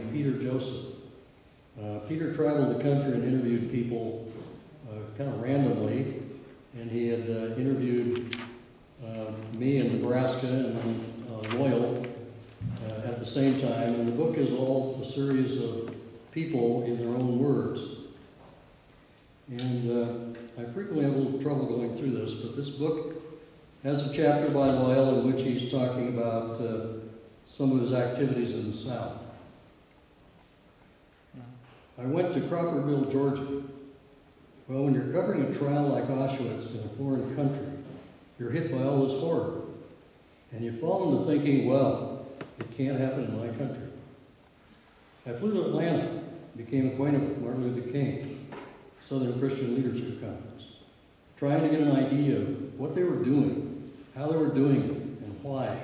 named Peter Joseph. Peter traveled the country and interviewed people kind of randomly, and he had interviewed me in Nebraska and Loyal at the same time, and the book is all a series of people in their own words. And I frequently have a little trouble going through this, but this book has a chapter by Loyal in which he's talking about some of his activities in the South. I went to Crawfordville, Georgia. Well, when you're covering a trial like Auschwitz in a foreign country, you're hit by all this horror. And you fall into thinking, well, it can't happen in my country. I flew to Atlanta, became acquainted with Martin Luther King, Southern Christian Leadership Conference, trying to get an idea of what they were doing, how they were doing it, and why.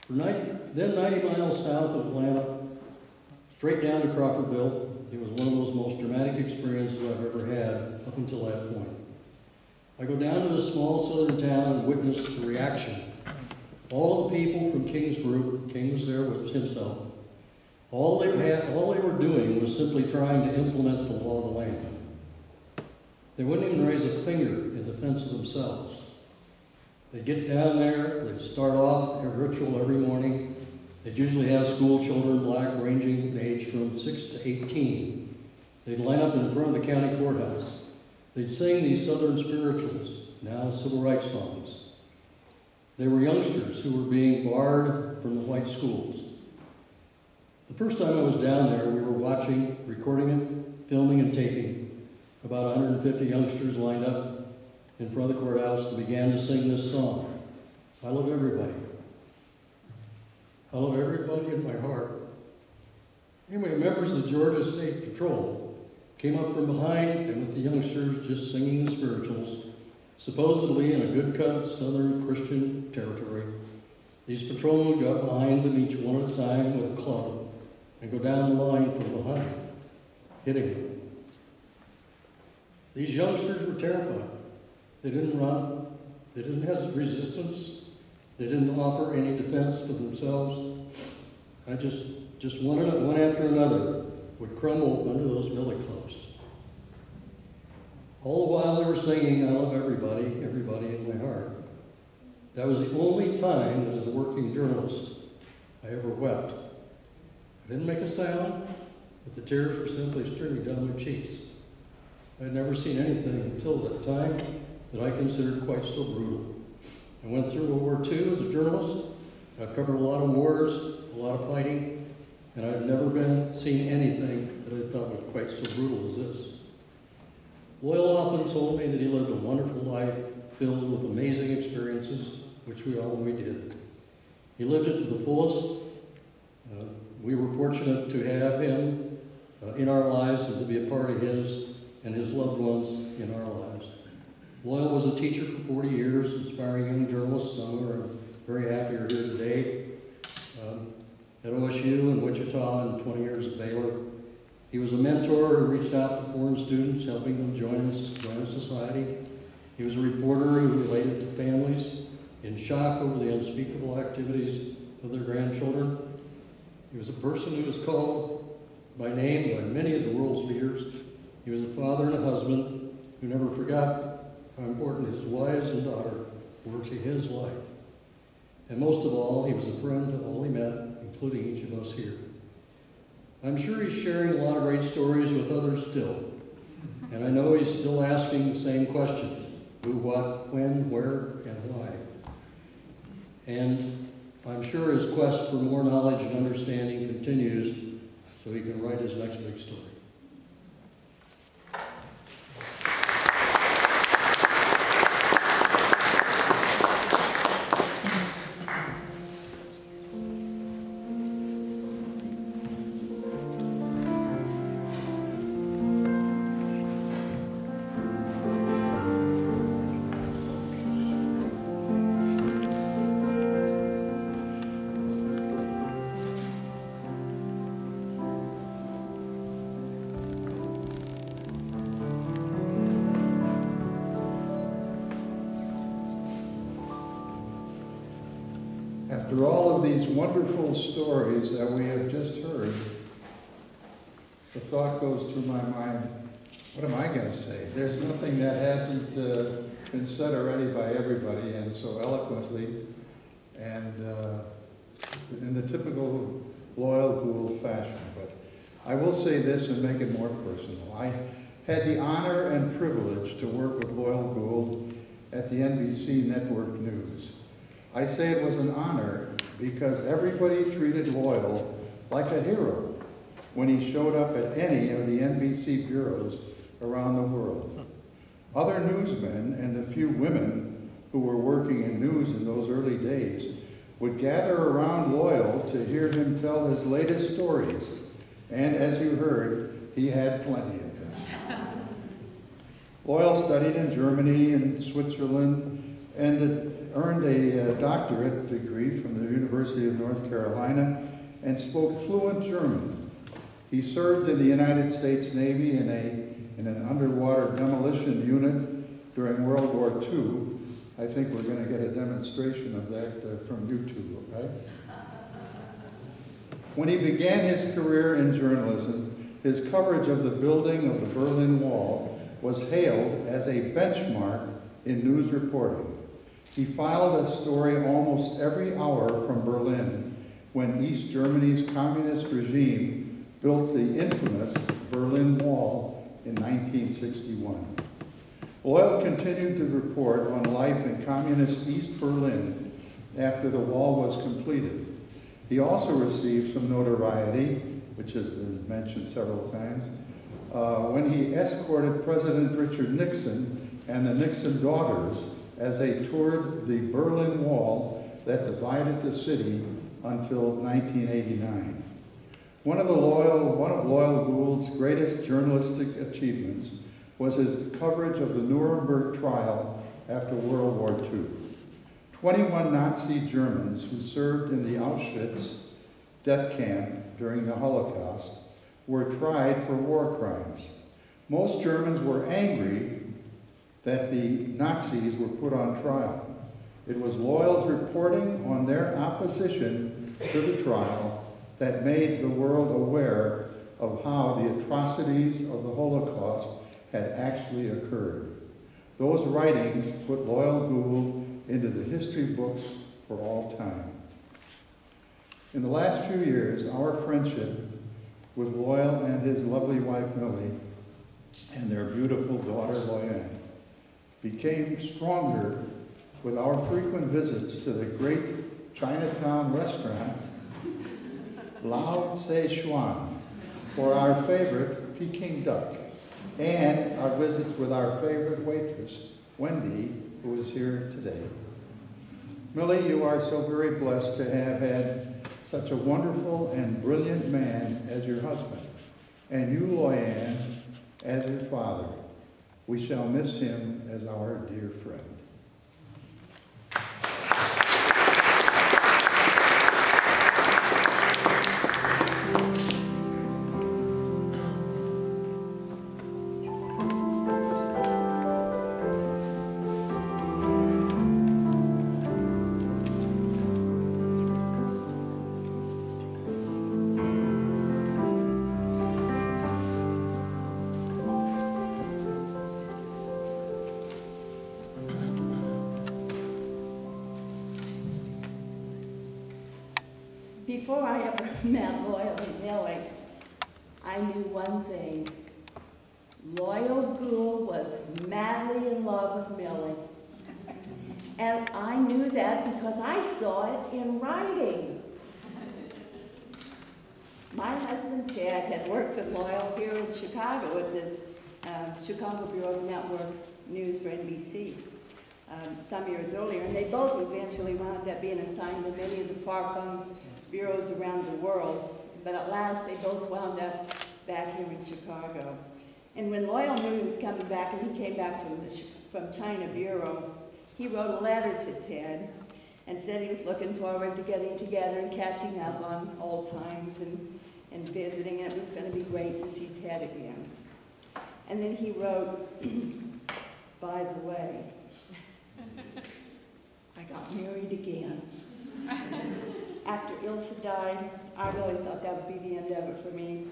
Then 90 miles south of Atlanta, straight down to Crawfordville. It was one of those most dramatic experiences I've ever had up until that point. I go down to this small southern town and witness the reaction. All the people from King's group, King was there with himself, all they were doing was simply trying to implement the law of the land. They wouldn't even raise a finger in defense of themselves. They'd get down there, they'd start off a ritual every morning. They'd usually have school children, black, ranging in age from 6 to 18. They'd line up in front of the county courthouse. They'd sing these Southern spirituals, now civil rights songs. They were youngsters who were being barred from the white schools. The first time I was down there, we were watching, recording it, filming and taping. About 150 youngsters lined up in front of the courthouse and began to sing this song. I love everybody. I love everybody in my heart. Anyway, members of the Georgia State Patrol came up from behind and with the youngsters just singing the spirituals, supposedly in a good cut Southern Christian territory. These patrolmen would go up behind them each one at a time with a club and go down the line from behind, hitting them. These youngsters were terrified. They didn't run. They didn't have resistance. They didn't offer any defense for themselves. I just one after another would crumble under those billy clubs. All the while they were singing, I love everybody, everybody in my heart. That was the only time that as a working journalist I ever wept. I didn't make a sound, but the tears were simply streaming down my cheeks. I had never seen anything until that time that I considered quite so brutal. I went through World War II as a journalist. I've covered a lot of wars, a lot of fighting, and I've never seen anything that I thought was quite so brutal as this. Loyal often told me that he lived a wonderful life filled with amazing experiences, which we all know he did. He lived it to the fullest. We were fortunate to have him in our lives and to be a part of his and his loved ones in our lives. Loyal was a teacher for 40 years, inspiring young journalists. Some who are very happy are here today. At OSU and Wichita and 20 years at Baylor. He was a mentor who reached out to foreign students, helping them join society. He was a reporter who related to families in shock over the unspeakable activities of their grandchildren. He was a person who was called by name by many of the world's leaders. He was a father and a husband who never forgot how important his wives and daughter were to his life. And most of all, he was a friend to all he met, including each of us here. I'm sure he's sharing a lot of great stories with others still. And I know he's still asking the same questions: who, what, when, where, and why. And I'm sure his quest for more knowledge and understanding continues so he can write his next big story. After all of these wonderful stories that we have just heard, the thought goes through my mind, what am I going to say? There's nothing that hasn't been said already by everybody, and so eloquently, and in the typical Loyal Gould fashion. But I will say this and make it more personal. I had the honor and privilege to work with Loyal Gould at the NBC Network News. I say it was an honor because everybody treated Loyal like a hero when he showed up at any of the NBC bureaus around the world. Other newsmen and the few women who were working in news in those early days would gather around Loyal to hear him tell his latest stories. And as you heard, he had plenty of them. Loyal studied in Germany and Switzerland and earned a doctorate degree from the University of North Carolina and spoke fluent German. He served in the United States Navy in an underwater demolition unit during World War II. I think we're going to get a demonstration of that from YouTube, right? When he began his career in journalism, his coverage of the building of the Berlin Wall was hailed as a benchmark in news reporting. He filed a story almost every hour from Berlin when East Germany's communist regime built the infamous Berlin Wall in 1961. Loyal continued to report on life in communist East Berlin after the wall was completed. He also received some notoriety, which has been mentioned several times, when he escorted President Richard Nixon and the Nixon daughters as they toured the Berlin Wall that divided the city until 1989. One of Loyal Gould's greatest journalistic achievements was his coverage of the Nuremberg trial after World War II. 21 Nazi Germans who served in the Auschwitz death camp during the Holocaust were tried for war crimes. Most Germans were angry that the Nazis were put on trial. It was Loyal's reporting on their opposition to the trial that made the world aware of how the atrocities of the Holocaust had actually occurred. Those writings put Loyal Gould into the history books for all time. In the last few years, our friendship with Loyal and his lovely wife Millie and their beautiful daughter Loyal became stronger with our frequent visits to the great Chinatown restaurant Lao Szechuan for our favorite Peking duck, and our visits with our favorite waitress, Wendy, who is here today. Millie, you are so very blessed to have had such a wonderful and brilliant man as your husband, and you, Loyan, as your father. We shall miss him as our dear friend. Before I ever met Loyal and Millie, I knew one thing. Loyal Gould was madly in love with Millie. And I knew that because I saw it in writing. My husband, Ted, had worked with Loyal here in Chicago at the Chicago Bureau of Network News for NBC some years earlier, and they both eventually wound up being assigned to many of the far-flung bureaus around the world, but at last they both wound up back here in Chicago. And when Loyal knew he was coming back, and he came back from China Bureau, he wrote a letter to Ted and said he was looking forward to getting together and catching up on old times and visiting, and it was going to be great to see Ted again. And then he wrote, by the way, I got married again. After Ilsa died, I really thought that would be the end of it for me.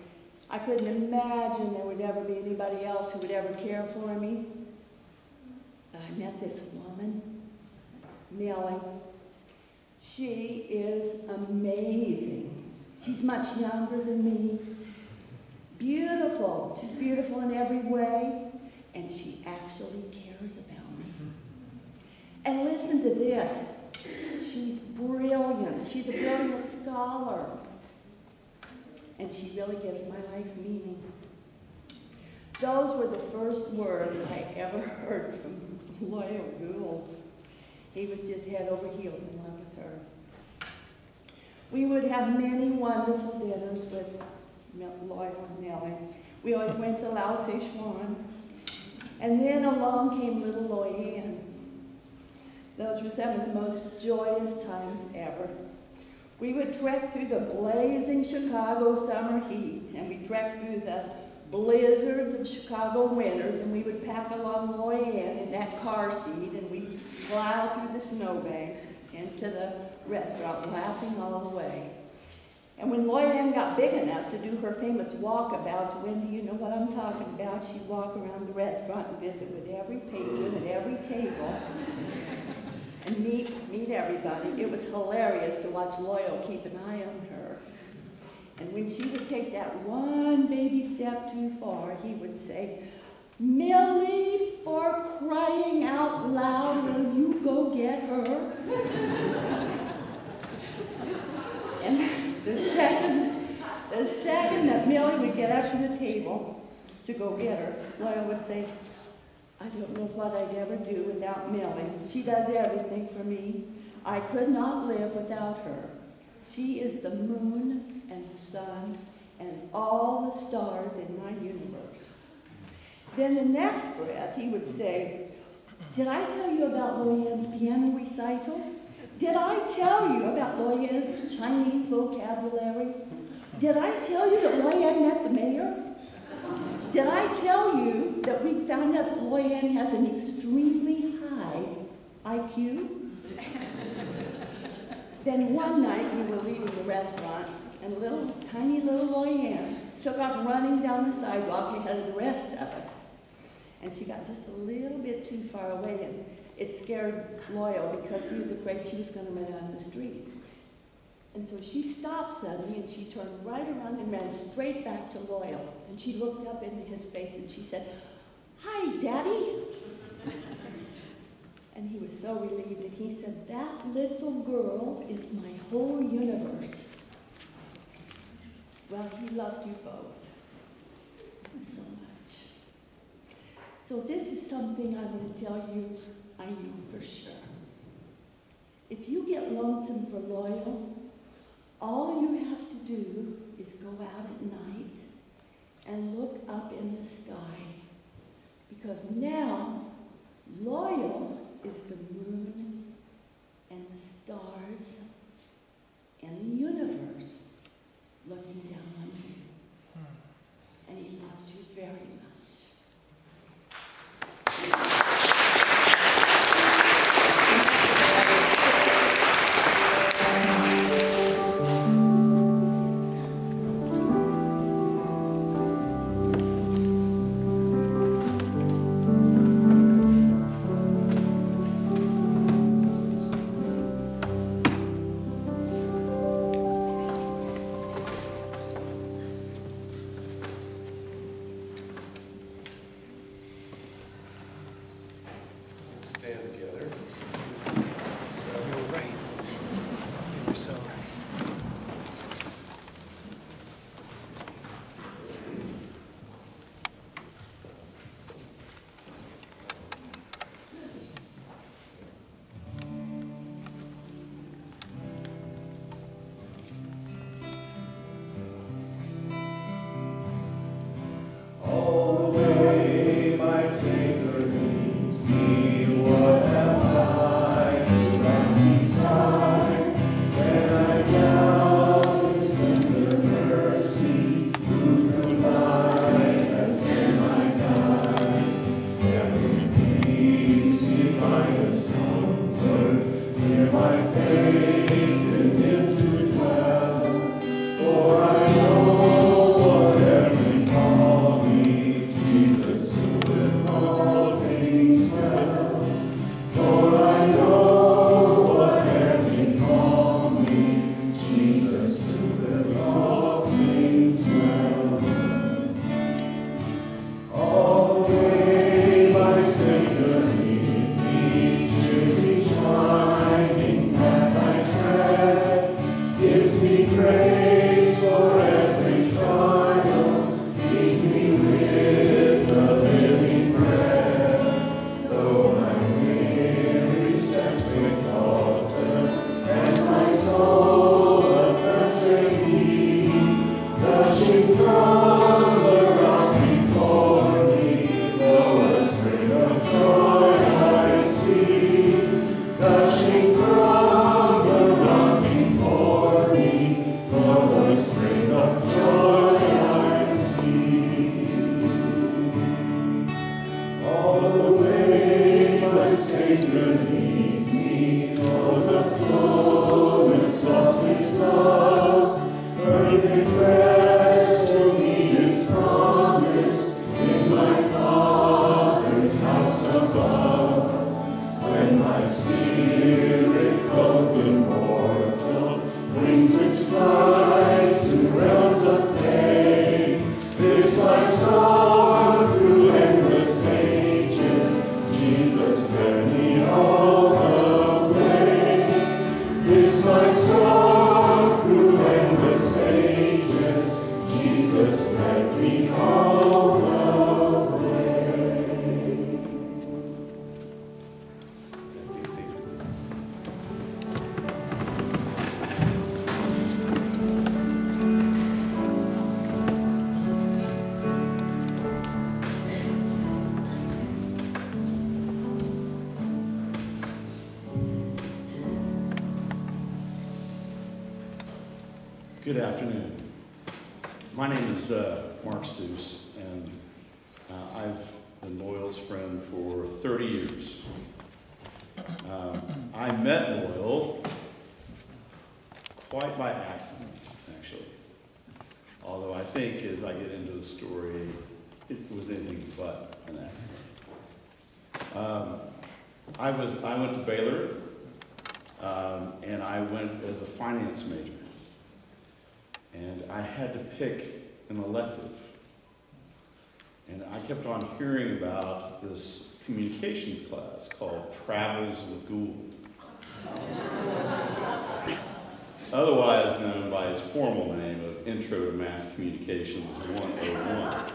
I couldn't imagine there would ever be anybody else who would ever care for me. But I met this woman, Millie. She is amazing. She's much younger than me. Beautiful. She's beautiful in every way. And she actually cares about me. And listen to this. She's brilliant. She's a brilliant scholar. And she really gives my life meaning. Those were the first words I ever heard from Loyal Gould. He was just head over heels in love with her. We would have many wonderful dinners with Loyal and Millie. We always went to Lao Sichuan. And then along came little Loyan. Those were some of the most joyous times ever. We would trek through the blazing Chicago summer heat, and we trekked through the blizzards of Chicago winters, and we would pack along Loyan in that car seat, and we'd plow through the snowbanks into the restaurant, laughing all the way. And when Loyan got big enough to do her famous walkabouts, Wendy, you know what I'm talking about, she'd walk around the restaurant and visit with every patron at every table and meet everybody. It was hilarious to watch Loyal keep an eye on her. And when she would take that one baby step too far, he would say, "Millie, for crying out loud, will you go get her?" And the second that Millie would get up from the table to go get her, Loyal would say, "I don't know what I'd ever do without Millie. She does everything for me. I could not live without her. She is the moon and the sun and all the stars in my universe." Then the next breath, he would say, "Did I tell you about Loyan's piano recital? Did I tell you about Loyan's Chinese vocabulary? Did I tell you that Loyan met the mayor? Did I tell you that we found out that Loyan has an extremely high IQ?" Then one night we were leaving the restaurant, and tiny little Loyan took off running down the sidewalk ahead of the rest of us. And she got just a little bit too far away, and it scared Loyal because he was afraid she was going to run out in the street. And so she stopped suddenly, and she turned right around and ran straight back to Loyal. And she looked up into his face, and she said, "Hi, Daddy." And he was so relieved, and he said, "That little girl is my whole universe." Well, he loved you both so much. So this is something I'm going to tell you I know for sure. If you get lonesome for Loyal, all you have to do is go out at night and look up in the sky. Because now, Loyal is the moon and the stars and the universe looking down on you. And he loves you very much. Good afternoon. My name is Mark Stoos, and I've been Loyal's friend for 30 years. I met Loyal quite by accident, actually. Although I think as I get into the story, it was anything but an accident. I went to Baylor, and I went as a finance major. And I had to pick an elective. And I kept on hearing about this communications class called Travels with Gould. Otherwise known by its formal name of Intro to Mass Communications 101.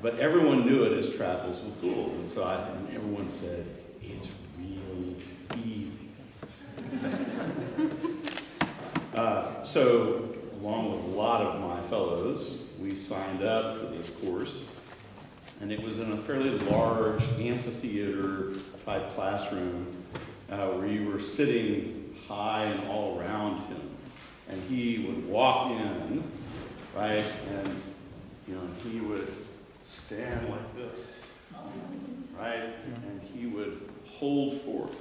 But everyone knew it as Travels with Gould. And so and everyone said, it's really easy. So, along with a lot of my fellows, we signed up for this course, and it was in a fairly large amphitheater-type classroom where you were sitting high and all around him, and he would walk in, right, and he would stand like this, right, and he would hold forth.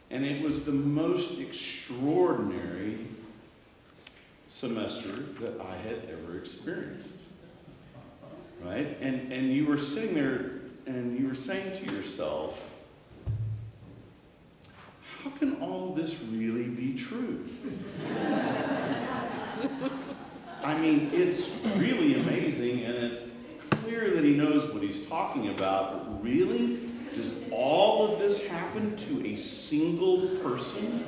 And it was the most extraordinary semester that I had ever experienced, right? And you were sitting there and you were saying to yourself, how can all this really be true? I mean, it's really amazing, and it's clear that he knows what he's talking about, but really? Does all of this happen to a single person?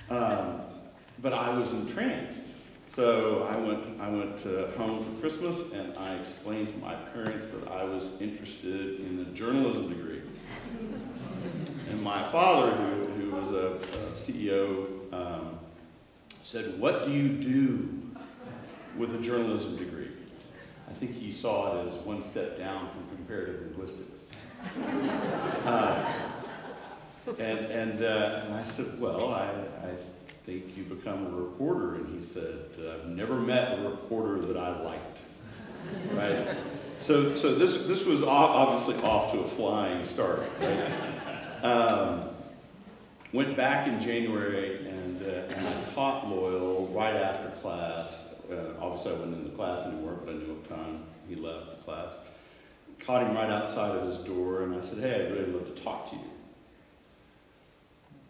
But I was entranced. So I went home for Christmas, and I explained to my parents that I was interested in a journalism degree. And my father, who was a CEO, said, "What do you do with a journalism degree?" I think he saw it as one step down from comparative linguistics. And I said, well, I think you become a reporter. And he said, I've never met a reporter that I liked. Right? So this was obviously off to a flying start. Right? Went back in January, and I caught Loyal right after class. Obviously, I wasn't in the class anymore, but I knew what time he left the class. Caught him right outside of his door, and I said, hey, I'd really love to talk to you.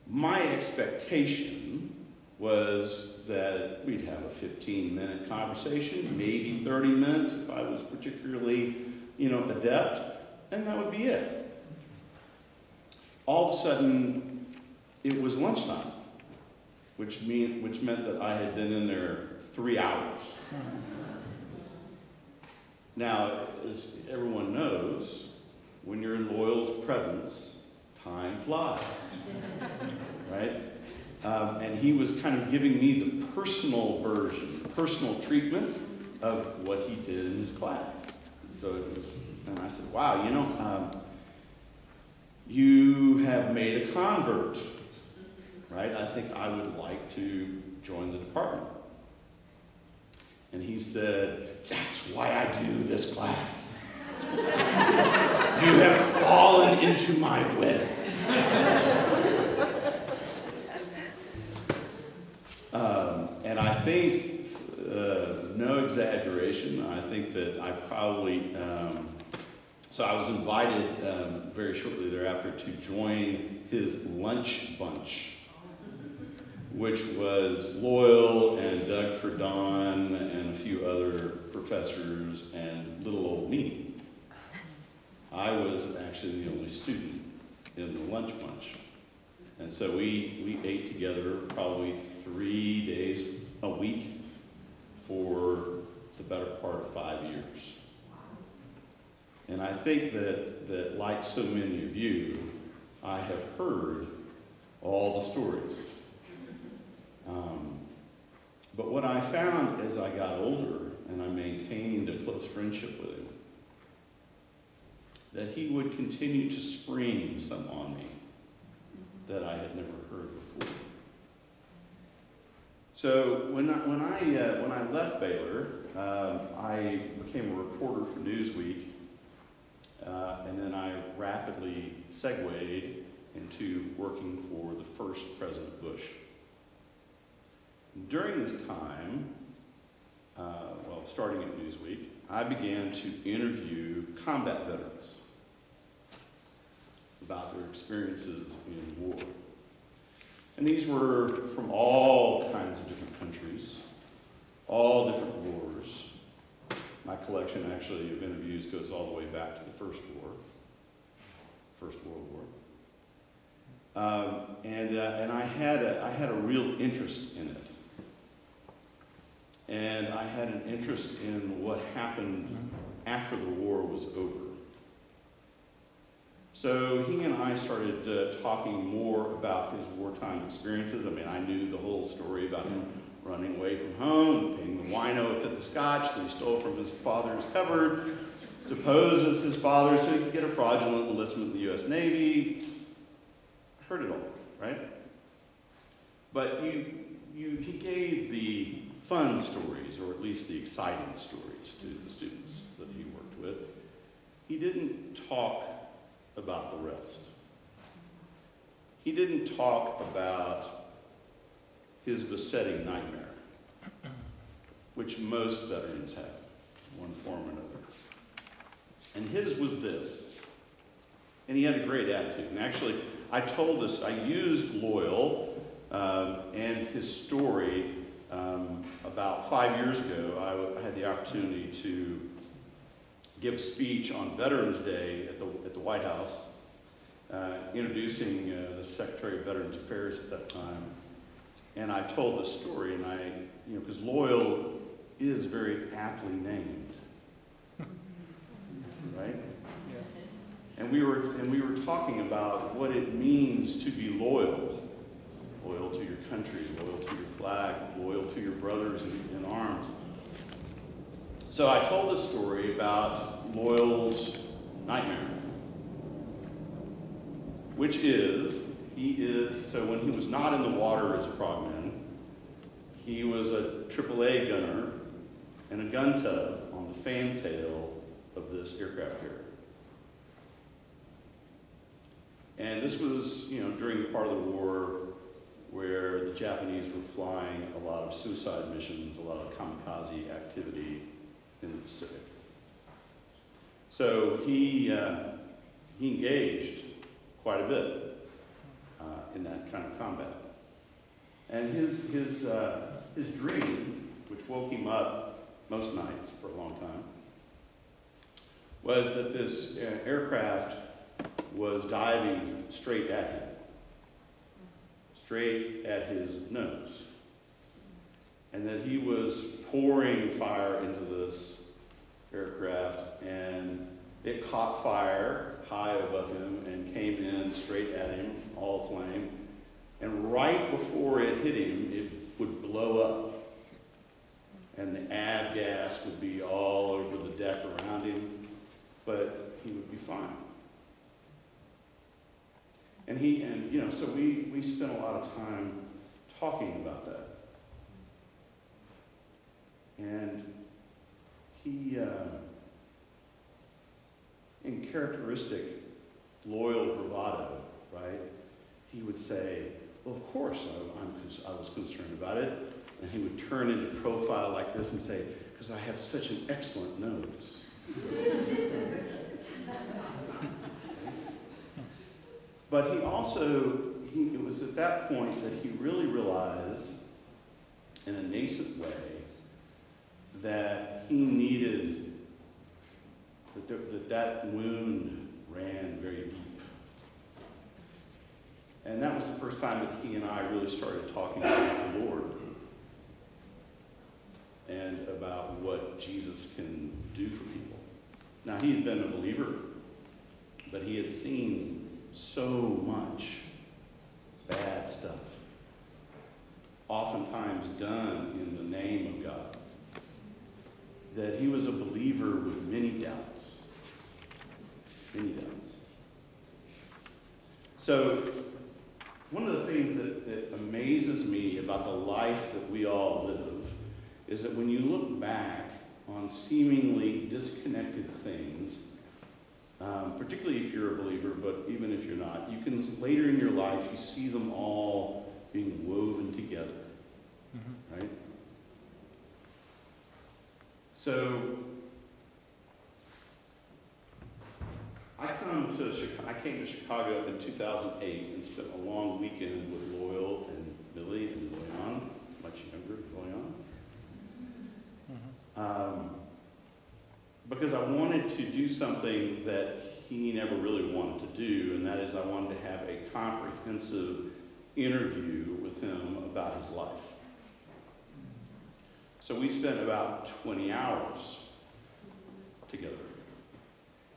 My expectation was that we'd have a 15-minute conversation, maybe 30 minutes if I was particularly, adept, and that would be it. All of a sudden, it was lunchtime, which meant that I had been in there 3 hours. Now, as everyone knows, when you're in Loyal's presence, time flies, right? And he was kind of giving me the personal version, the personal treatment of what he did in his class. So it was, and I said, wow, you know, you have made a convert, right? I think I would like to join the department. And he said, that's why I do this class. You have fallen into my web. And I think, no exaggeration, I think that I probably, so I was invited very shortly thereafter to join his lunch bunch, which was Loyal and Doug Ferdon and a few other professors and little old me. I was actually the only student in the lunch bunch. And so we ate together probably 3 days a week for the better part of 5 years. And I think that like so many of you, I have heard all the stories. But what I found as I got older and I maintained a close friendship with him, that he would continue to spring some on me that I had never heard before. So when I left Baylor, I became a reporter for Newsweek, and then I rapidly segued into working for the first President Bush. During this time, well, starting at Newsweek, I began to interview combat veterans about their experiences in war. And these were from all kinds of different countries, all different wars. My collection actually of interviews goes all the way back to the First World War. And I had a real interest in it. And I had an interest in what happened after the war was over. So he and I started talking more about his wartime experiences. I mean, I knew the whole story about him running away from home, paying the wino a fifth of scotch that he stole from his father's cupboard, to pose as his father so he could get a fraudulent enlistment in the U.S. Navy. Heard it all, right? But he gave the fun stories, or at least the exciting stories, to the students that he worked with. He didn't talk about the rest. He didn't talk about his besetting nightmare, which most veterans have, one form or another. And his was this. And he had a great attitude. And actually, I used Loyal and his story about 5 years ago. I had the opportunity to give a speech on Veterans Day at the White House, introducing the Secretary of Veterans Affairs at that time. And I told the story, and because Loyal is very aptly named, right? And we were talking about what it means to be loyal to your country, loyal to your flag, loyal to your brothers in arms. So I told the story about Loyal's nightmare, which is, so when he was not in the water as a frogman, he was a AAA gunner in a gun tub on the fantail of this aircraft carrier. And this was, during the part of the war where the Japanese were flying a lot of suicide missions, a lot of kamikaze activity in the Pacific. So he engaged quite a bit in that kind of combat. And his dream, which woke him up most nights for a long time, was that this aircraft was diving straight at him, straight at his nose, and that he was pouring fire into this aircraft, and it caught fire high above him and came in straight at him, all aflame, And right before it hit him, it would blow up. And the avgas would be all over the deck around him, but he would be fine. And so we spent a lot of time talking about that. And he, in characteristic loyal bravado, right, he would say, well, of course I was concerned about it. And he would turn into profile like this and say, because I have such an excellent nose. But he also, it was at that point that he really realized, in a nascent way, that he needed, that wound ran very deep. And that was the first time that he and I really started talking about the Lord and about what Jesus can do for people. Now, he had been a believer, but he had seen so much bad stuff, oftentimes done in the name of God, that he was a believer with many doubts. Many doubts. So, one of the things that amazes me about the life that we all live is that when you look back on seemingly disconnected things, particularly if you're a believer, but even if you're not, you can, later in your life, you see them all being woven together, right? So, I came to Chicago in 2008 and spent a long weekend with Loyal and Billy and Loyan, much younger Loyan. Because I wanted to do something that he never really wanted to do, and that is I wanted to have a comprehensive interview with him about his life. So we spent about 20 hours together.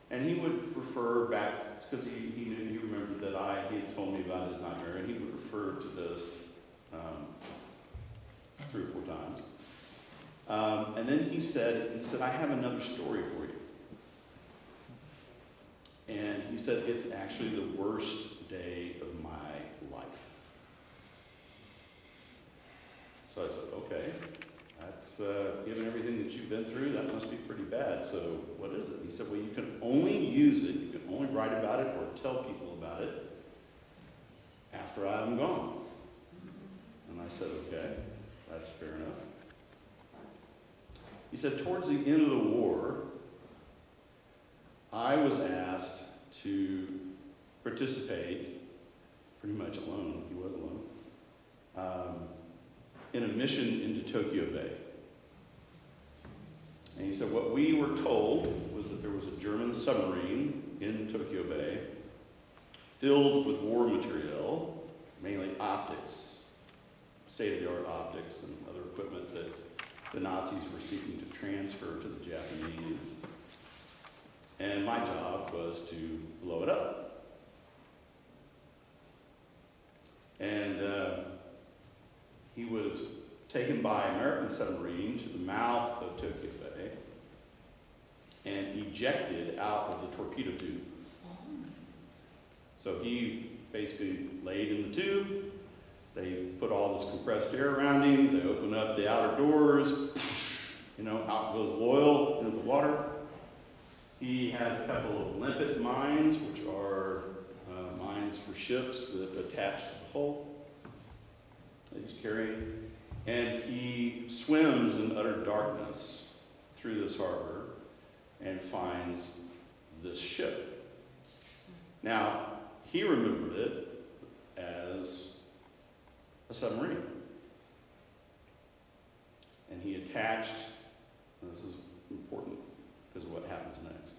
And he would refer back, because he remembered that he had told me about his nightmare, and he would refer to this 3 or 4 times. And then he said, I have another story for you. And he said, it's actually the worst day of my life. So I said, okay, that's, given everything that you've been through, that must be pretty bad. So what is it? He said, well, you can only use it, you can only write about it or tell people about it after I'm gone. And I said, okay, that's fair enough. He said, towards the end of the war, I was asked to participate, pretty much alone, he was alone, in a mission into Tokyo Bay. And he said, what we were told was that there was a German submarine in Tokyo Bay filled with war material, mainly optics, state-of-the-art optics and other equipment that the Nazis were seeking to transfer to the Japanese. And my job was to blow it up. And he was taken by an American submarine to the mouth of Tokyo Bay and ejected out of the torpedo tube. So he basically laid in the tube. They put all this compressed air around him. They open up the outer doors. Out goes Loyal into the water. He has a couple of limpet mines, which are mines for ships that attach to the hull that he's carrying. And he swims in utter darkness through this harbor and finds this ship. Now, he remembered it as a submarine. And he attached, and this is important because of what happens next.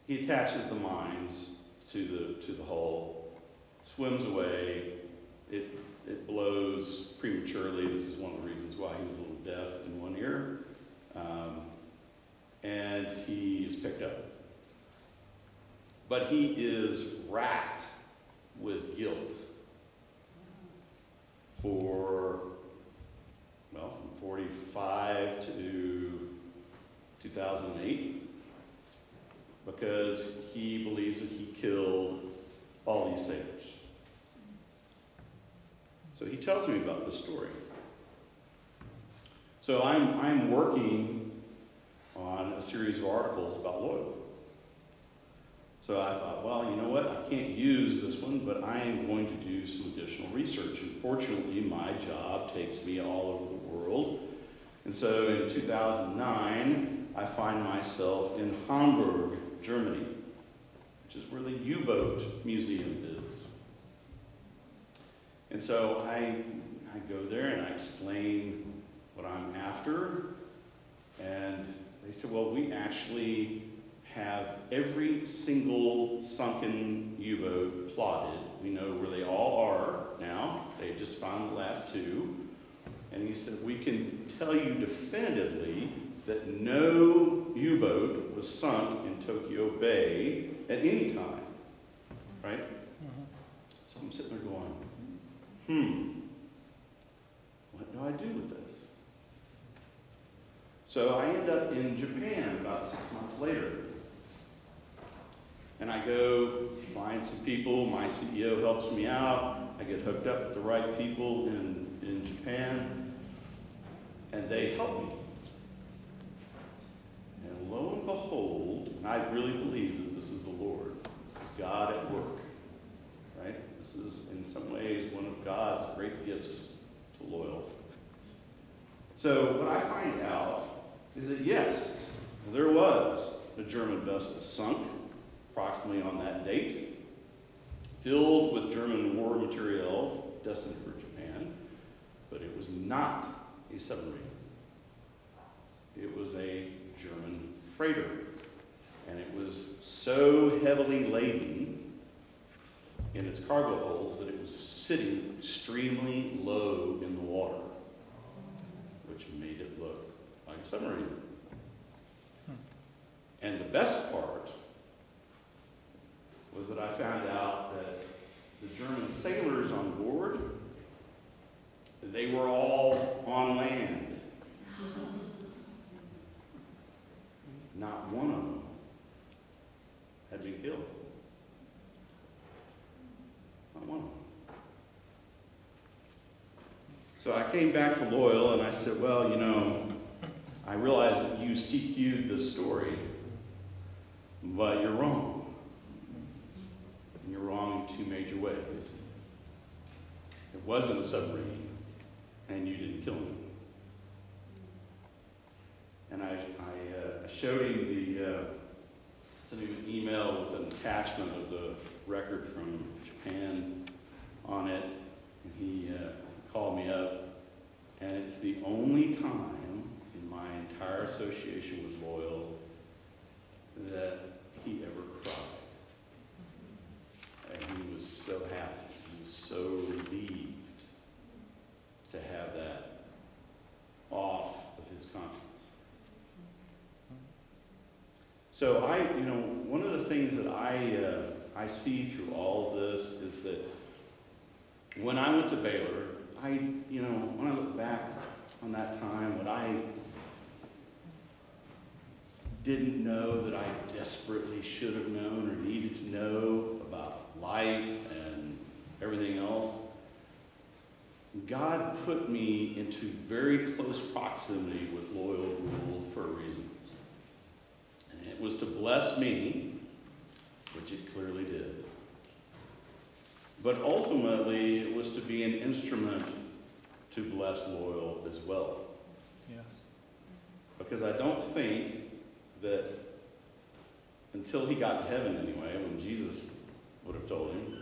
He attaches the mines to the hull, swims away, it blows prematurely. This is one of the reasons why he was a little deaf in one ear. And he is picked up. But he is racked with guilt for, well, from 45 to 2008, because he believes that he killed all these sailors. So he tells me about this story. So I'm working on a series of articles about Loyal. So I thought, well, you know what? I can't use this one, but I am going to do some additional research. And fortunately, my job takes me all over the world. And so in 2009, I find myself in Hamburg, Germany, which is where the U-boat museum is. And so I go there and I explain what I'm after. And they said, well, we actually have every single sunken U-boat plotted. We know where they all are now. They've just found the last two. And he said, we can tell you definitively that no U-boat was sunk in Tokyo Bay at any time, right? So I'm sitting there going, what do I do with this? So I end up in Japan about 6 months later. And I go find some people, my CEO helps me out, I get hooked up with the right people in Japan, and they help me. And lo and behold, and I really believe that this is the Lord, this is God at work, right? This is in some ways one of God's great gifts to Loyal. So what I find out is that yes, there was a German vessel sunk approximately on that date, filled with German war material destined for Japan, but it was not a submarine. It was a German freighter, and it was so heavily laden in its cargo holds that it was sitting extremely low in the water, which made it look like a submarine. And the best part was that I found out that the German sailors on board, they were all on land. Not one of them had been killed. Not one of them. So I came back to Loyal and I said, well, you know, I realize that you CQ'd this story, but you're wrong. And you're wrong in two major ways. It wasn't a submarine, and you didn't kill me. And I showed him sent him an email with an attachment of the record from Japan on it, and he called me up, and it's the only time in my entire association with Loyal that he ever cried. And he was so happy, he was so relieved to have that off of his conscience. So one of the things that I see through all of this is that when I went to Baylor, when I look back on that time, what I didn't know that I desperately should have known or needed to know about life and everything else, God put me into very close proximity with Loyal Gould for a reason. And it was to bless me, which it clearly did. But ultimately, it was to be an instrument to bless Loyal as well. Yes. Because I don't think that until he got to heaven anyway, when Jesus would have told him,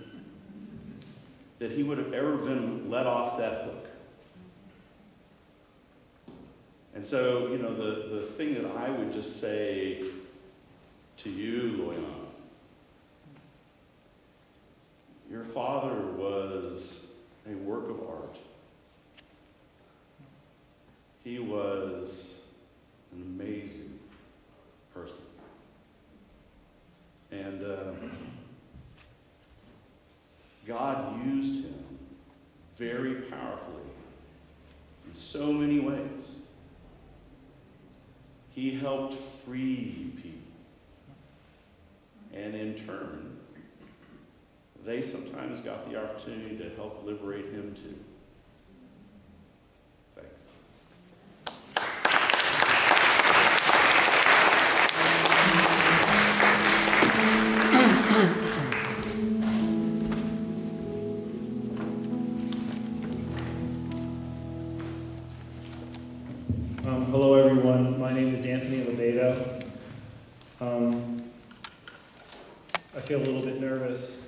that he would have ever been let off that hook. And so, the thing that I would just say to you, Loyal, your father was a work of art. He was an amazing person. And used him very powerfully in so many ways. He helped free people. And in turn, they sometimes got the opportunity to help liberate him too. Thanks. Hello everyone, my name is Anthony Lebedo. I feel a little bit nervous.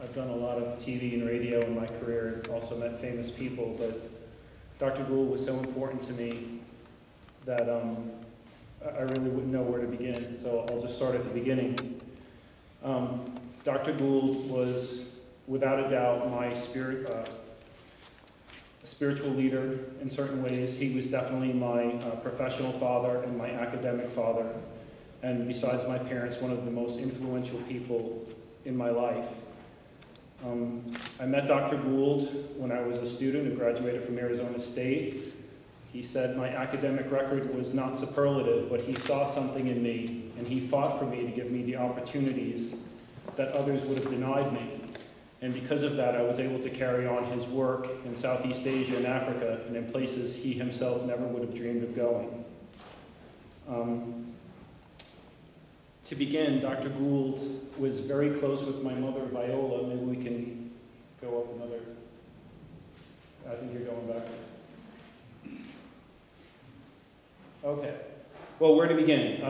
I've done a lot of TV and radio in my career, also met famous people, but Dr. Gould was so important to me that I really wouldn't know where to begin, so I'll just start at the beginning. Dr. Gould was, without a doubt, my spiritual leader in certain ways. He was definitely my professional father and my academic father, and besides my parents, one of the most influential people in my life. I met Dr. Gould when I was a student who graduated from Arizona State. He said my academic record was not superlative, but he saw something in me, and he fought for me to give me the opportunities that others would have denied me. And because of that, I was able to carry on his work in Southeast Asia and Africa, and in places he himself never would have dreamed of going. To begin, Dr. Gould was very close with my mother, Viola. Maybe we can go up another. I think you're going backwards. Okay. Well, where to begin?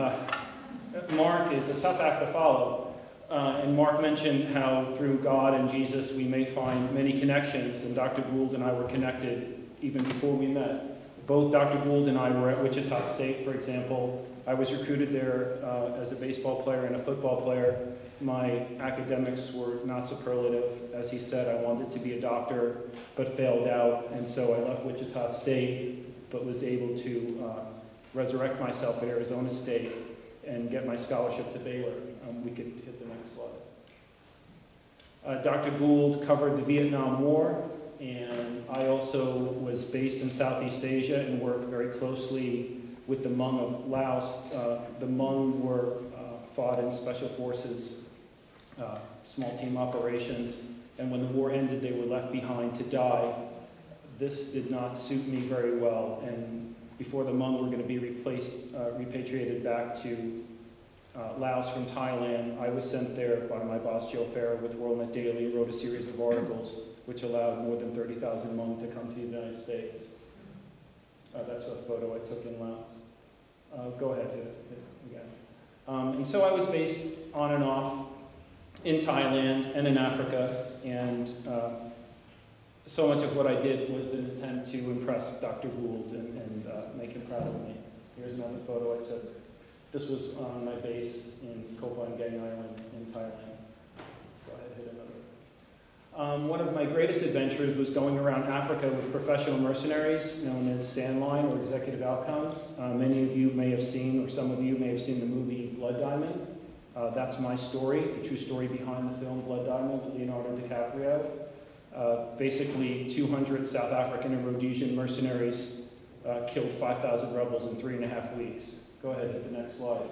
Mark is a tough act to follow. And Mark mentioned how through God and Jesus we may find many connections, and Dr. Gould and I were connected even before we met. Both Dr. Gould and I were at Wichita State, for example. I was recruited there as a baseball player and a football player. My academics were not superlative. As he said, I wanted to be a doctor, but failed out, and so I left Wichita State, but was able to resurrect myself at Arizona State and get my scholarship to Baylor. We could hit the next slide. Dr. Gould covered the Vietnam War, and I also was based in Southeast Asia and worked very closely with the Hmong of Laos. The Hmong were fought in special forces, small team operations, and when the war ended, they were left behind to die. This did not suit me very well, and before the Hmong were going to be repatriated back to Laos from Thailand, I was sent there by my boss, Joe Farrer, with WorldNet Daily, and wrote a series of articles which allowed more than 30,000 Hmong to come to the United States. That's a photo I took in Laos. Go ahead, hit it again. And so I was based on and off in Thailand and in Africa, and so much of what I did was an attempt to impress Dr. Gould and make him proud of me. Here's another photo I took. This was on my base in Koh Phangan Island in Thailand. Go ahead, hit another. One of my greatest adventures was going around Africa with professional mercenaries known as Sandline or Executive Outcomes. Many of you may have seen, or some of you may have seen the movie Blood Diamond. That's my story, the true story behind the film Blood Diamond with Leonardo DiCaprio. Basically, 200 South African and Rhodesian mercenaries killed 5,000 rebels in 3.5 weeks. Go ahead, hit the next slide.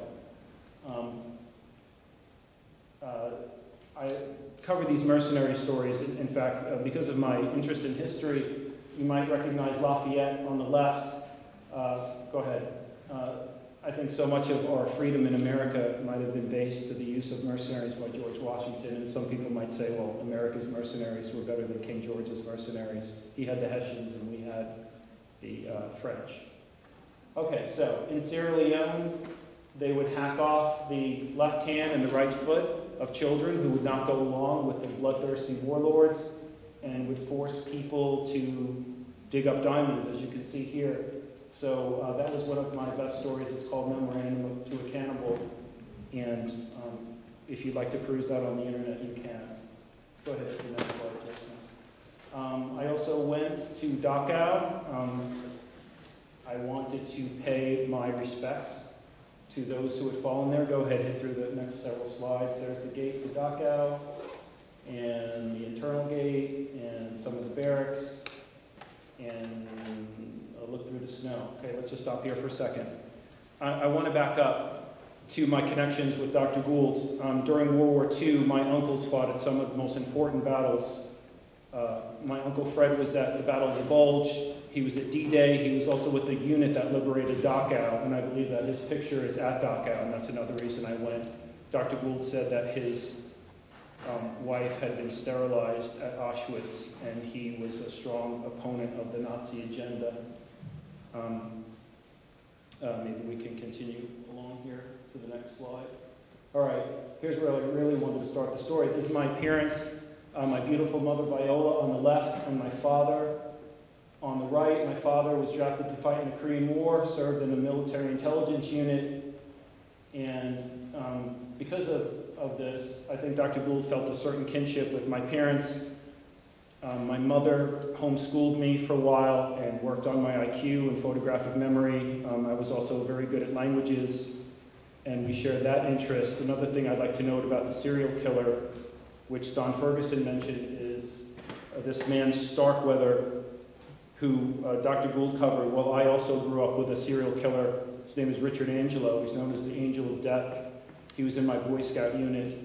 I cover these mercenary stories. In fact, because of my interest in history, you might recognize Lafayette on the left. Go ahead. I think so much of our freedom in America might have been based to the use of mercenaries by George Washington, and some people might say, well, America's mercenaries were better than King George's mercenaries. He had the Hessians and we had the French. Okay, so in Sierra Leone, they would hack off the left hand and the right foot of children who would not go along with the bloodthirsty warlords and would force people to dig up diamonds, as you can see here. So that was one of my best stories. It's called Memorandum to a Cannibal. And if you'd like to peruse that on the internet, you can. Go ahead to the next slide, Jason. I also went to Dachau. I wanted to pay my respects to those who had fallen there. Go ahead, hit through the next several slides. There's the gate to Dachau. and the internal gate, and some of the barracks, and look through the snow. Okay, let's just stop here for a second. I want to back up to my connections with Dr. Gould. During World War II, my uncles fought at some of the most important battles. My Uncle Fred was at the Battle of the Bulge. He was at D-Day. He was also with the unit that liberated Dachau, and I believe that his picture is at Dachau, and that's another reason I went. Dr. Gould said that his wife had been sterilized at Auschwitz, and he was a strong opponent of the Nazi agenda. Maybe we can continue along here to the next slide. All right, here's where I really wanted to start the story. This is my parents, my beautiful mother Viola on the left, and my father on the right. My father was drafted to fight in the Korean War, served in a military intelligence unit, and because of this, I think Dr. Gould felt a certain kinship with my parents. My mother homeschooled me for a while and worked on my IQ and photographic memory. I was also very good at languages, and we shared that interest. Another thing I'd like to note about the serial killer, which Don Ferguson mentioned, is this man Starkweather, who Dr. Gould covered. Well, I also grew up with a serial killer. His name is Richard Angelo. He's known as the Angel of Death. He was in my Boy Scout unit.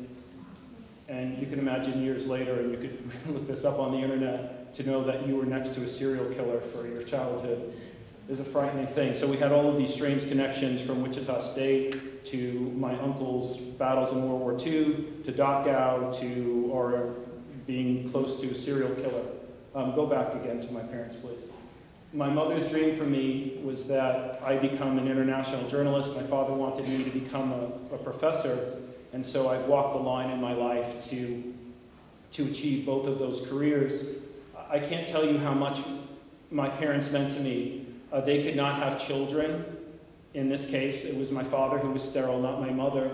And you can imagine years later, and you could look this up on the internet, to know that you were next to a serial killer for your childhood is a frightening thing. So we had all of these strange connections, from Wichita State to my uncle's battles in World War II, to Dachau, to our being close to a serial killer. Go back again to my parents, please. My mother's dream for me was that I become an international journalist. My father wanted me to become a professor. And so I've walked the line in my life to achieve both of those careers. I can't tell you how much my parents meant to me. They could not have children. In this case, it was my father who was sterile, not my mother.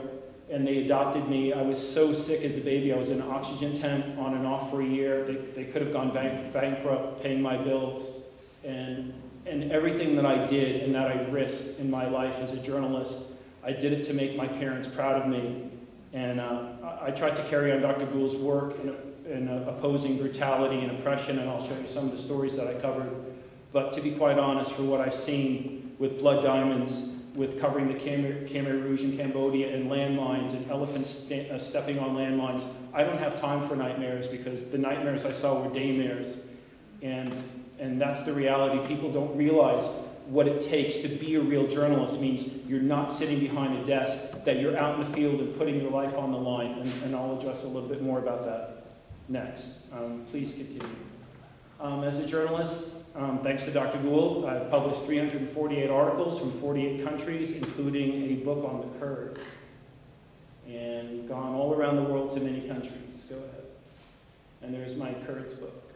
And they adopted me. I was so sick as a baby. I was in an oxygen tent on and off for a year. They could have gone bankrupt paying my bills. And everything that I did and that I risked in my life as a journalist, I did it to make my parents proud of me. And I tried to carry on Dr. Gould's work in opposing brutality and oppression, and I'll show you some of the stories that I covered. But to be quite honest, for what I've seen with Blood Diamonds, with covering the Khmer Rouge in Cambodia, and landmines, and elephants stepping on landmines, I don't have time for nightmares, because the nightmares I saw were daymares. And that's the reality. People don't realize what it takes to be a real journalist. Means you're not sitting behind a desk, that you're out in the field and putting your life on the line, and I'll address a little bit more about that next. Please continue. As a journalist, thanks to Dr. Gould, I've published 348 articles from 48 countries, including a book on the Kurds, and gone all around the world to many countries. Go ahead. And there's my Kurds book.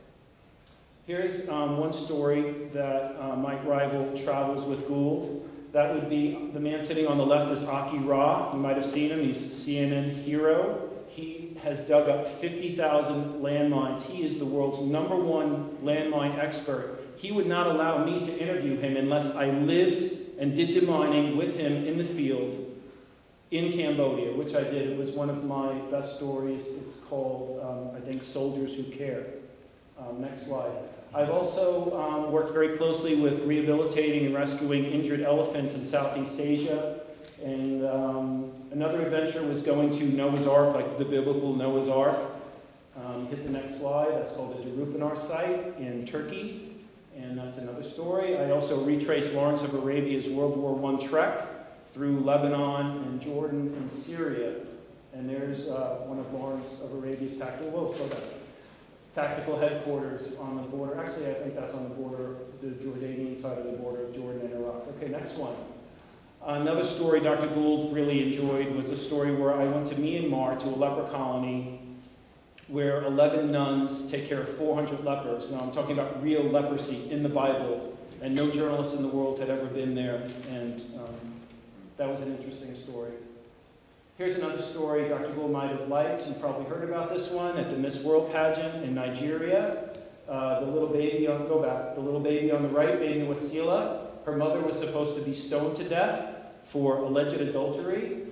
Here's one story that might rival Travels with Gould. That would be, the man sitting on the left is Aki Ra. You might have seen him. He's a CNN hero. He has dug up 50,000 landmines. He is the world's #1 landmine expert. He would not allow me to interview him unless I lived and did demining with him in the field in Cambodia, which I did. It was one of my best stories. It's called, I think, Soldiers Who Care. Next slide. I've also worked very closely with rehabilitating and rescuing injured elephants in Southeast Asia. And another adventure was going to Noah's Ark, like the biblical Noah's Ark. Hit the next slide. That's called the Derupanar site in Turkey. And that's another story. I also retraced Lawrence of Arabia's World War I trek through Lebanon and Jordan and Syria. And there's one of Lawrence of Arabia's tactical headquarters on the border. Actually, I think that's on the border, the Jordanian side of the border of Jordan and Iraq. Okay, next one. Another story Dr. Gould really enjoyed was a story where I went to Myanmar to a leper colony where 11 nuns take care of 400 lepers. Now, I'm talking about real leprosy in the Bible, and no journalist in the world had ever been there, and that was an interesting story. Here's another story Dr. Gould might have liked. You probably heard about this one at the Miss World pageant in Nigeria. The little baby on, go back, the little baby on the right, baby Wasila. Her mother was supposed to be stoned to death for alleged adultery.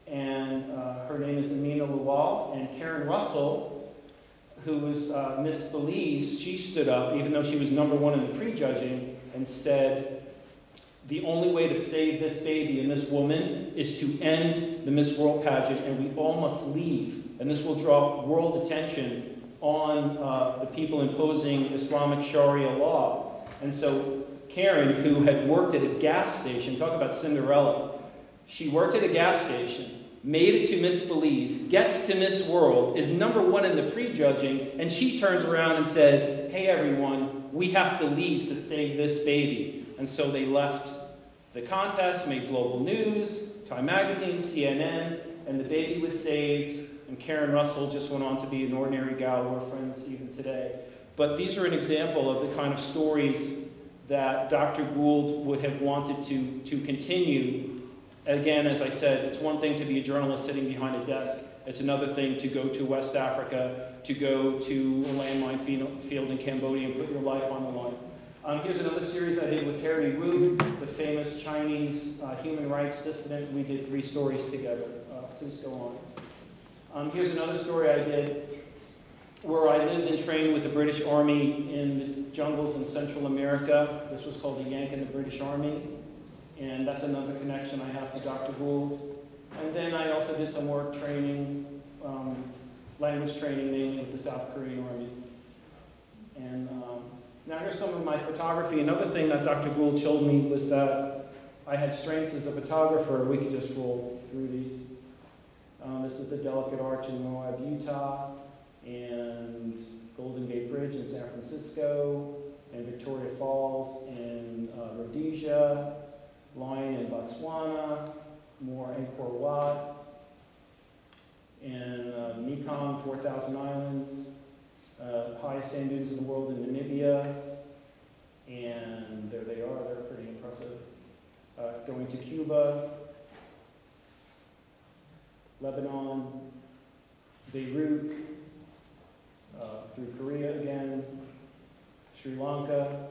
And her name is Amina Lawal. And Karen Russell who was Miss Belize, she stood up, even though she was #1 in the prejudging, and said, the only way to save this baby and this woman is to end the Miss World pageant, and we all must leave. And this will draw world attention on the people imposing Islamic Sharia law. And so Karen, who had worked at a gas station, talk about Cinderella, she worked at a gas station, made it to Miss Belize, gets to Miss World, is #1 in the prejudging, and she turns around and says, hey everyone, we have to leave to save this baby. And so they left the contest, made global news, Time Magazine, CNN, and the baby was saved, and Karen Russell just went on to be an ordinary gal. We're friends even today. But these are an example of the kind of stories that Dr. Gould would have wanted to continue. Again, as I said, it's one thing to be a journalist sitting behind a desk. It's another thing to go to West Africa, to go to a landmine field in Cambodia and put your life on the line. Here's another series I did with Harry Wu, the famous Chinese human rights dissident. We did 3 stories together. Please go on. Here's another story I did where I lived and trained with the British Army in the jungles in Central America. This was called the Yank in the British Army. And that's another connection I have to Dr. Gould. And then I also did some work training, language training, mainly with the South Korean Army. And now here's some of my photography. Another thing that Dr. Gould showed me was that I had strengths as a photographer. We could just roll through these. This is the Delicate Arch in Moab, Utah, and Golden Gate Bridge in San Francisco, and Victoria Falls in Rhodesia, Lion in Botswana, more Angkor Wat, and Mekong, 4,000 Islands, highest sand dunes in the world in Namibia, and there they are, they're pretty impressive. Going to Cuba, Lebanon, Beirut, through Korea again, Sri Lanka.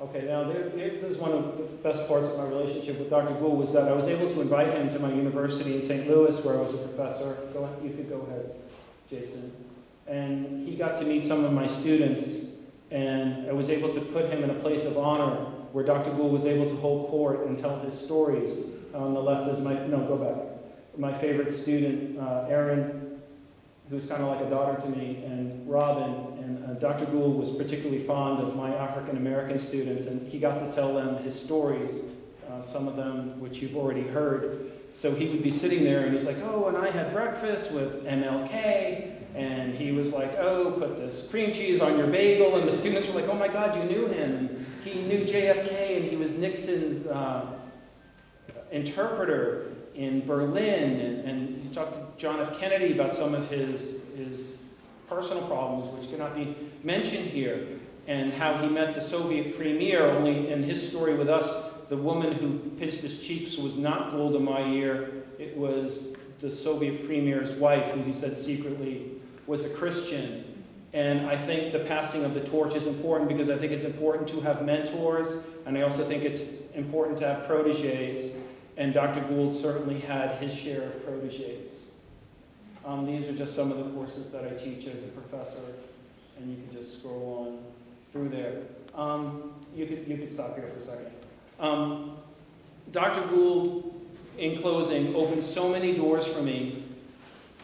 Okay, now this is one of the best parts of my relationship with Dr. Gould was that I was able to invite him to my university in St. Louis where I was a professor. You could go ahead, Jason. And he got to meet some of my students, and I was able to put him in a place of honor where Dr. Gould was able to hold court and tell his stories. On the left is my favorite student, Erin, who's kind of like a daughter to me, and Robin. And Dr. Gould was particularly fond of my African-American students, and he got to tell them his stories, some of them which you've already heard. So he would be sitting there, and he's like, oh, and I had breakfast with MLK, and he was like, oh, put this cream cheese on your bagel, and the students were like, oh my God, you knew him. And he knew JFK, and he was Nixon's interpreter in Berlin, and he talked to John F. Kennedy about some of his personal problems, which cannot be mentioned here, and how he met the Soviet premier. Only in his story with us, the woman who pinched his cheeks was not Golda Meir. It was the Soviet premier's wife, who he said secretly was a Christian. And I think the passing of the torch is important because I think it's important to have mentors, and I also think it's important to have proteges. And Dr. Gould certainly had his share of proteges. These are just some of the courses that I teach as a professor, and you can just scroll on through there. You could stop here for a second. Dr. Gould, in closing, opened so many doors for me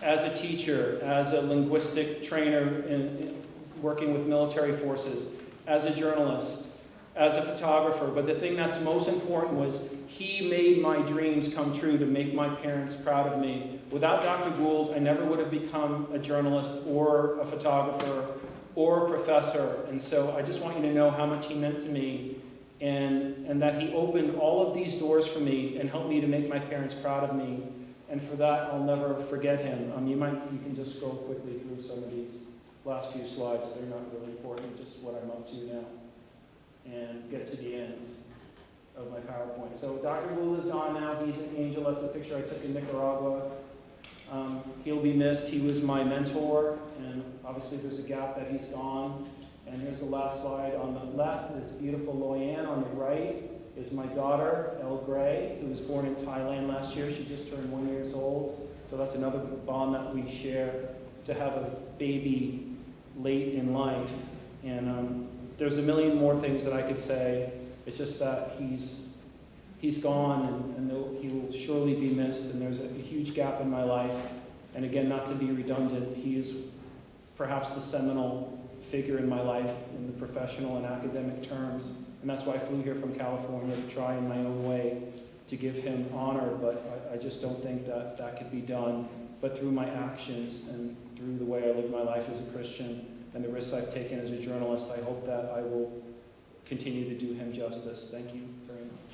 as a teacher, as a linguistic trainer in working with military forces, as a journalist, as a photographer. But the thing that's most important was he made my dreams come true to make my parents proud of me. Without Dr. Gould, I never would have become a journalist or a photographer or a professor. And so I just want you to know how much he meant to me, and that he opened all of these doors for me and helped me to make my parents proud of me. And for that, I'll never forget him. You can just scroll quickly through some of these last few slides. They're not really important, just what I'm up to now. And get to the end of my PowerPoint. So Dr. Gould is gone now. He's an angel. That's a picture I took in Nicaragua. He'll be missed. He was my mentor, and obviously there's a gap that he's gone. And here's the last slide. On the left is beautiful Loyan. On the right is my daughter, Elle Gray, who was born in Thailand last year. She just turned 1 year old. So that's another bond that we share. to have a baby late in life. And there's a million more things that I could say. It's just that he's gone, and he will surely be missed, and there's a huge gap in my life. And again, not to be redundant, he is perhaps the seminal figure in my life in the professional and academic terms. And that's why I flew here from California to try in my own way to give him honor, but I just don't think that that could be done. But through my actions and through the way I live my life as a Christian and the risks I've taken as a journalist, I hope that I will continue to do him justice. Thank you very much.